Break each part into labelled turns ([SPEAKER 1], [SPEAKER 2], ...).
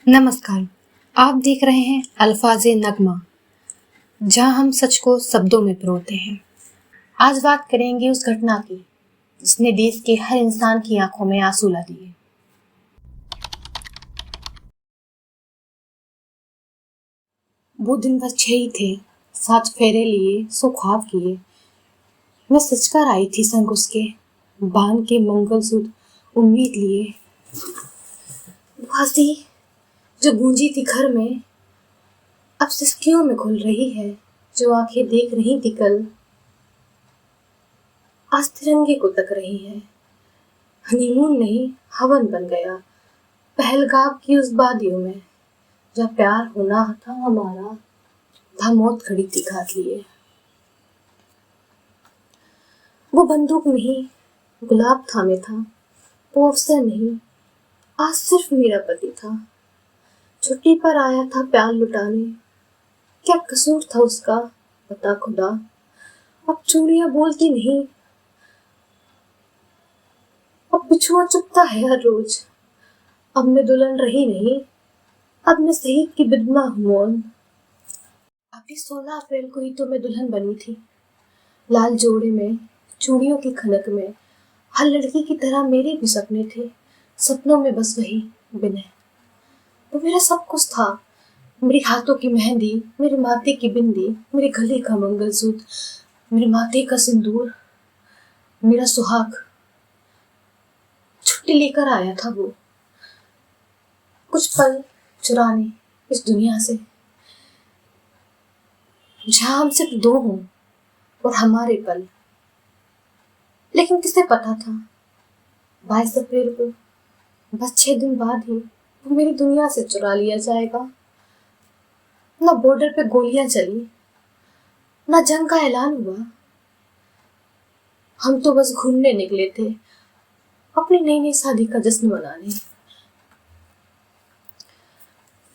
[SPEAKER 1] नमस्कार। आप देख रहे हैं अल्फाज़े नगमा, जहां हम सच को शब्दों में पिरोते हैं। आज बात करेंगे उस घटना की जिसने देश के हर इंसान की आंखों में आंसू ला दिए। वो दिन बस 6 ही थे, 7 फेरे लिए, सो ख्वाब किए। मैं सचकर आई थी संग उसके, बांध के मंगलसूत्र उम्मीद लिए। वो हंसी जो गूंजी थी घर में, अब सिसकियों में खुल रही है। जो आंखें देख रही थी कल, आज तिरंगे को तक रही है। हनीमून नहीं, हवन बन गया पहलगाम की उस वादियों में। जहाँ प्यार होना था हमारा, था मौत खड़ी थी घात लिए। वो बंदूक नहीं, गुलाब थामे था। वो अफसर नहीं, आज सिर्फ मेरा पति था। छुट्टी पर आया था प्यार लुटाने, क्या कसूर था उसका बता खुदा। अब चूड़ियां बोलती नहीं, अब बिछुआ चुपता है हर रोज। अब मैं दुल्हन रही नहीं, अब मैं शहीद की विधवा हूँ मौन। अभी 16 अप्रैल को ही तो मैं दुल्हन बनी थी, लाल जोड़े में, चूड़ियों की खनक में। हर लड़की की तरह मेरे भी सपने थे, सपनों में बस वही विनय। वो मेरा सब कुछ था, मेरे हाथों की मेहंदी, मेरे माथे की बिंदी, मेरे गले का मंगलसूत्र, मेरे माथे का सिंदूर, मेरा सुहाग। छुट्टी लेकर आया था वो, कुछ पल चुराने इस दुनिया से, जहां हम सिर्फ दो हों और हमारे पल। लेकिन किसे पता था 22 अप्रैल को, बस 6 दिन बाद ही वो मेरी दुनिया से चुरा लिया जाएगा। न बॉर्डर पे गोलियां चली, न जंग का ऐलान हुआ। हम तो बस घूमने निकले थे, अपनी नई नई शादी का जश्न मनाने।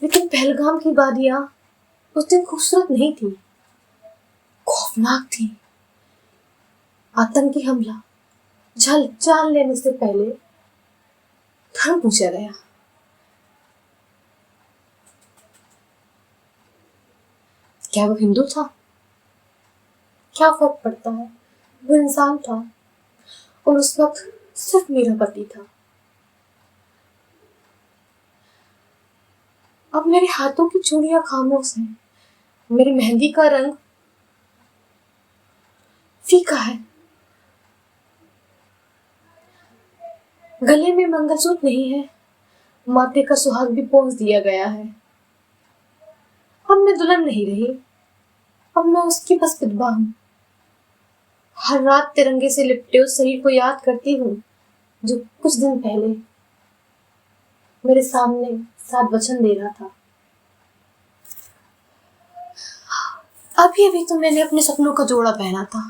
[SPEAKER 1] लेकिन पहलगाम की वादियां उस दिन खूबसूरत नहीं थी, खौफनाक थी। आतंकी हमला जान लेने से पहले धर्म पूछा गया। क्या वो हिंदू था? क्या फर्क पड़ता है, वो इंसान था और उस वक्त सिर्फ मेरा पति था। अब मेरे हाथों की चूड़ियां खामोश हैं, मेरी मेहंदी का रंग फीका है, गले में मंगलसूत्र नहीं है, माथे का सुहाग भी पोंछ दिया गया है। अब मैं दुल्हन नहीं रही, अब मैं उसकी बस विधवा हूँ। हर रात तिरंगे से लिपटे उस शरीर को याद करती हूँ जो कुछ दिन पहले मेरे सामने साथ वचन दे रहा था। अभी अभी तो मैंने अपने सपनों का जोड़ा पहना था,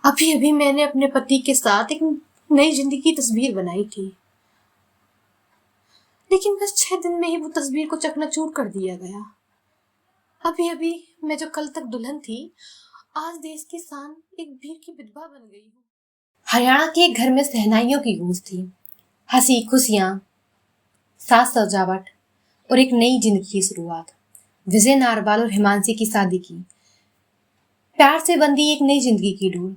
[SPEAKER 1] अभी अभी मैंने अपने पति के साथ एक नई जिंदगी की तस्वीर बनाई थी। लेकिन बस 6 दिन में ही वो तस्वीर को चकनाचूर कर दिया गया। अभी अभी मैं जो कल तक दुल्हन थी, आज देश की शान एक वीर की विधवा बन गई हूँ। हरियाणा के एक घर में शहनाइयों की गूंज थी, हंसी खुशियां, साज सजावट और एक नई जिंदगी की शुरुआत। विजय नारवाल और हिमांशी की शादी की, प्यार से बंधी एक नई जिंदगी की डोर।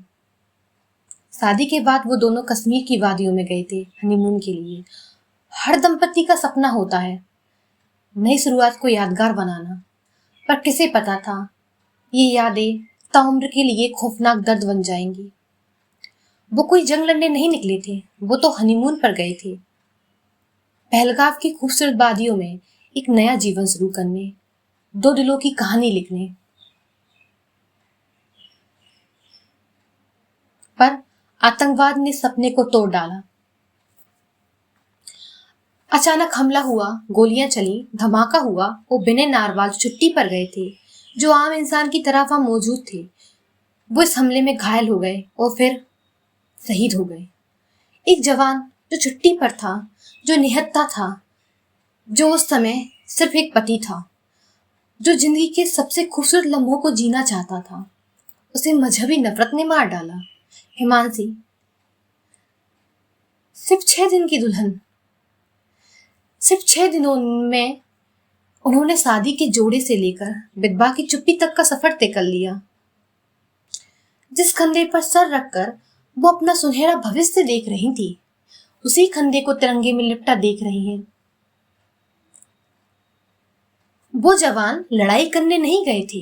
[SPEAKER 1] शादी के बाद वो दोनों कश्मीर की वादियों में गए थे हनीमून के लिए। हर दंपति का सपना होता है नई शुरुआत को यादगार बनाना, पर किसे पता था ये यादें ताउम्र के लिए खौफनाक दर्द बन जाएंगी। वो कोई जंग लड़ने नहीं निकले थे, वो तो हनीमून पर गए थे, पहलगाम की खूबसूरत वादियों में एक नया जीवन शुरू करने, दो दिलों की कहानी लिखने। पर आतंकवाद ने सपने को तोड़ डाला। अचानक हमला हुआ, गोलियां चली, धमाका हुआ। वो विनय नारवाल छुट्टी पर गए थे, जो आम इंसान की तरह वहां मौजूद थे, वो इस हमले में घायल हो गए और फिर शहीद हो गए। एक जवान जो छुट्टी पर था, जो निहत्था था, जो उस समय सिर्फ एक पति था, जो जिंदगी के सबसे खूबसूरत लम्हों को जीना चाहता था, उसे मजहबी नफरत ने मार डाला। हिमांशी सिर्फ 6 दिन की दुल्हन, सिर्फ 6 दिनों में उन्होंने शादी के जोड़े से लेकर विधवा की चुप्पी तक का सफर तय कर लिया। जिस कंधे पर सर रखकर वो अपना सुनहरा भविष्य देख रही थी, उसी कंधे को तिरंगे में लिपटा देख रही हैं। वो जवान लड़ाई करने नहीं गए थे,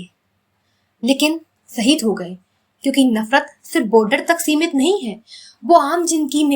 [SPEAKER 1] लेकिन शहीद हो गए, क्योंकि नफरत सिर्फ बॉर्डर तक सीमित नहीं है, वो आम जिंदगी में भी